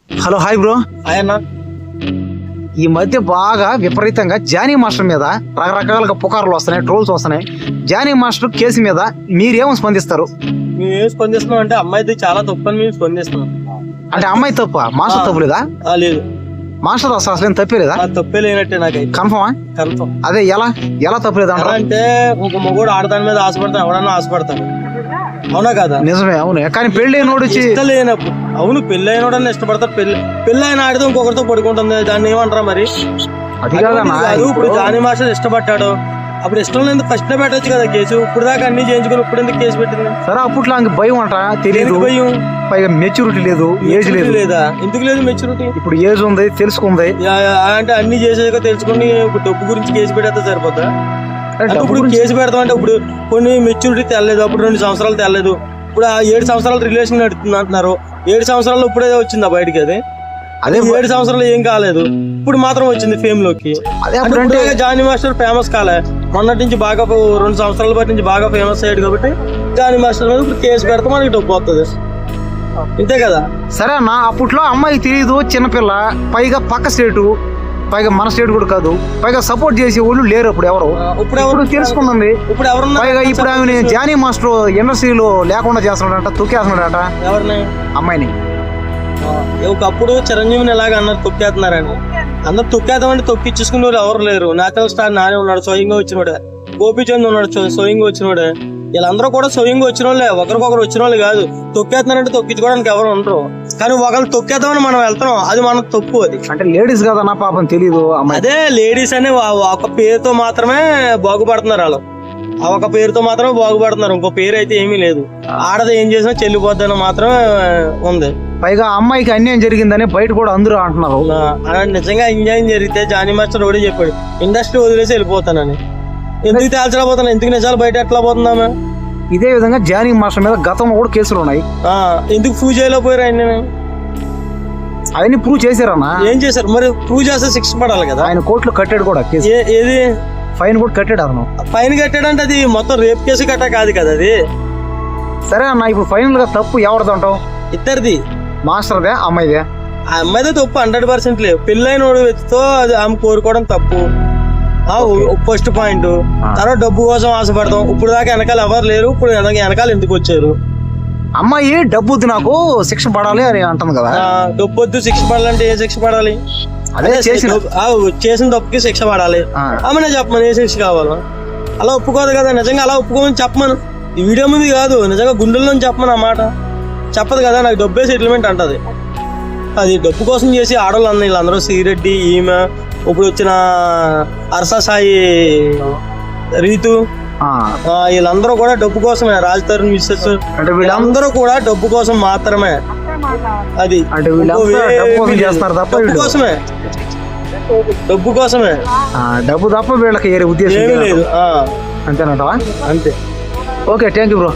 Hello hi bro. ఆయన ఈ మధ్య బాగా విపరీతంగా జానీ మాస్టర్ మీద రకరకాలుగా పుకార్లు వస్తున్నాయి, ట్రోల్స్ వస్తున్నాయి. జానీ మాస్టర్ కేసు మీద మీరేమో స్పందిస్తారు? మేము ఏం స్పందిస్తున్నాం అంటే అమ్మాయిది చాలా తప్పు అని మేము స్పందిస్తున్నాం. అంటే అమ్మాయి తప్ప మాస్టర్ తప్పు లేదా? లేదు, మాస్టర్ అసలు తప్పే లేదా? తప్పే లేనట్టే నాకైతే కన్ఫర్మా? కన్ఫర్మ్. అదే ఎలా ఎలా తప్పు లేదా ఎలా అంటే ఒక మగోడు ఆడదాని మీద ఆశపడతాను, ఎవడన్నా ఆశపడతాను, అవునా కదా? నిజమే, అవును. కానీ పెళ్లి అయినోడు ఇష్టం లేనప్పుడు అవును, పెళ్లి అయినోడని ఇష్టపడతారు. పెళ్లి అయిన ఆడితే ఇంకొకరితో పడుకుంటుంది, దాన్ని ఏమంటారా మరి? అది కాదన్నా. కాదు, ఇప్పుడు జానీ మాస్టర్ ఇష్టపడ్డాడు, అప్పుడు ఇష్టం లేదు ఫస్ట్ పెట్టచ్చు కదా కేసు. ఇప్పుడు దాకా అన్ని చేయించుకుని ఇప్పుడు ఎందుకు కేసు పెట్టింది? సరే, అప్పట్లో ఆమెకి భయం అంట, తెలియదు, భయం, పైగా మెచ్యూరిటీ లేదు, ఏజ్ లేదు. లేదా ఎందుకు లేదు మెచ్యూరిటీ? ఇప్పుడు ఏజ్ ఉంది, తెలుసుకుంది. అంటే అన్ని చేసాక తెలుసుకుని ఇప్పుడు డబ్బు గురించి కేసు పెట్టేస్తే సరిపోతా? ఇప్పుడు కేసు పెడతామంటే ఇప్పుడు కొన్ని మెచ్యూరిటీ తెల్లలేదు, అప్పుడు 2 సంవత్సరాలు తెల్లలేదు. ఇప్పుడు ఆ 7 సంవత్సరాల రిలేషన్ నడుతుంది అంటున్నారు. 7 సంవత్సరాలు ఇప్పుడే వచ్చిందా బయటకి? అదే 7 సంవత్సరాలు ఏం కాలేదు, ఇప్పుడు మాత్రం వచ్చింది ఫేమ్ లోకి. అంటే జానీ మాస్టర్ ఫేమస్ కాలే, మొన్నటి నుంచి బాగా 2 సంవత్సరాల బట్టి నుంచి బాగా ఫేమస్ అయ్యాడు కాబట్టి జానీ మాస్టర్ మీద ఇప్పుడు కేసు పెడితే మనకి డబ్బు వస్తుంది, ఇంతే కదా? సరే అన్న, అప్పట్లో అమ్మాయికి తెలియదు, చిన్నపిల్ల, పైగా పక్క స్టేటు, పైగా మన స్టేట్ కూడా కాదు, పైగా సపోర్ట్ చేసే వాళ్ళు లేరు అప్పుడు ఎవరు. ఇప్పుడు తెలుసుకుంది. ఇప్పుడు ఎవరు పైగా ఇప్పుడు ఆమె జానీ మాస్టర్ ఇండస్ట్రీలో లేకుండా చేస్తున్నాడట, తొక్కేస్తున్నాడట ఎవరిని? అమ్మాయిని. ఒకప్పుడు చిరంజీవిని ఎలాగ అన్నారు తొక్కేస్తున్నారని. అందరు తొక్కేద్దామంటే తొక్కిచ్చేసుకునే వాళ్ళు ఎవరు లేరు. నేచురల్ స్టార్ నానే ఉన్నాడు, స్వయంగా వచ్చినోడే. గోపీచంద్ ఉన్నాడు, స్వయంగా వచ్చినోడే. వీళ్ళందరూ కూడా స్వయంగా వచ్చిన వాళ్ళే, ఒకరికొకరు వచ్చిన వాళ్ళు కాదు. తొక్కేస్తున్నారంటే తొక్కించుకోవడానికి ఎవరు ఉండరు, కానీ ఒకళ్ళు తొక్కేద్దామని మనం వెళ్తున్నాం, అది మనకు తప్పు. అది అంటే లేడీస్ కదన్నా, పాపం తెలియదు. అదే లేడీస్ అనే ఒక పేరుతో మాత్రమే బాగుపడుతున్నారు వాళ్ళు, ఆ ఒక పేరుతో మాత్రమే బాగుపడుతున్నారు. ఇంకో పేరు అయితే ఏమీ లేదు. ఆడది ఏం చేసినా చెల్లిపోద్దని మాత్రమే ఉంది. పైగా అమ్మాయికి అన్యాయం జరిగిందని బయట కూడా అందరూ అంటున్నారు. నిజంగా అన్యాయం జరిగితే జానీ మాస్టర్ ఒకటే చెప్పాడు, ఇండస్ట్రీ వదిలేసి వెళ్ళిపోతానని. ఎందుకు తేల్చలేకపోతాను? ఎందుకు నిజాలు బయట ఎట్లా పోతుందామా? ఇదే విధంగా జానీ మాస్టర్ మీద గతంలో కూడా కేసులు ఉన్నాయి. ఎందుకు ప్రూవ్ చేయలేకపోయారు ఆయన? అవన్నీ ప్రూవ్ చేశారన్నా. ఏం చేశారు మరి? ప్రూవ్ చేస్తే శిక్ష పడాలి కదా. ఆయన కోర్టులో కట్టాడు కూడా కేసు. ఏది ఫైన్ కూడా కట్టాడు అతను. ఫైన్ కట్టాడంటే అది మొత్తం రేప్ కేసు కట్ట కాదు కదా అది. సరే అన్న, ఇప్పుడు ఫైనల్ గా తప్పు ఎవరిదంటావు? ఇద్దరిది. మాస్టర్దే, అమ్మాయిదే? ఆ అమ్మాయిదే తప్పు 100% లేదు. పెళ్ళైన వ్యక్తితో అది ఆమె కోరుకోవడం తప్పు, ఫస్ట్ పాయింట్. తర్వాత డబ్బు కోసం ఆశపడతాం. ఇప్పుడు దాకా వెనకాల ఎవరు లేరు, ఇప్పుడు వెనకాల ఎందుకు వచ్చారు? అమ్మాయి డబ్బు వద్దు, నాకు శిక్ష పడాలి అని అంటుంది కదా. డబ్బు వద్దు, శిక్ష పడాలంటే ఏ శిక్ష పడాలి? అదే చేసిన తప్పుకి శిక్ష పడాలి. ఆమెనే చెప్పమని ఏ శిక్ష కావాలా? అలా ఒప్పుకోదు కదా. నిజంగా అలా ఒప్పుకోమని చెప్పమను. ఈ వీడియో ముందు కాదు, నిజంగా గుండెల్లో చెప్పమని ఆ మాట చెప్పదు కదా. నాకు డబ్బే సెటిల్మెంట్ అంటది. అది డబ్బు కోసం చేసి ఆడవాళ్ళు అన్న వీళ్ళందరూ, శ్రీరెడ్డి, ఈమె, ఇప్పుడు వచ్చిన అర్సా సాయి, రీతు, వీళ్ళందరూ కూడా డబ్బు కోసమే. రాజ్ తరుణ్ మిస్సెస్ అంటే వీళ్ళందరూ కూడా డబ్బు కోసం మాత్రమే. అది డబ్బు కోసమే, డబ్బు కోసమే, డబ్బు తప్ప వీళ్ళకి ఏ ఉద్దేశం ఏమీ లేదు. అంతేనంటావా? అంతే. Okay, thank you bro.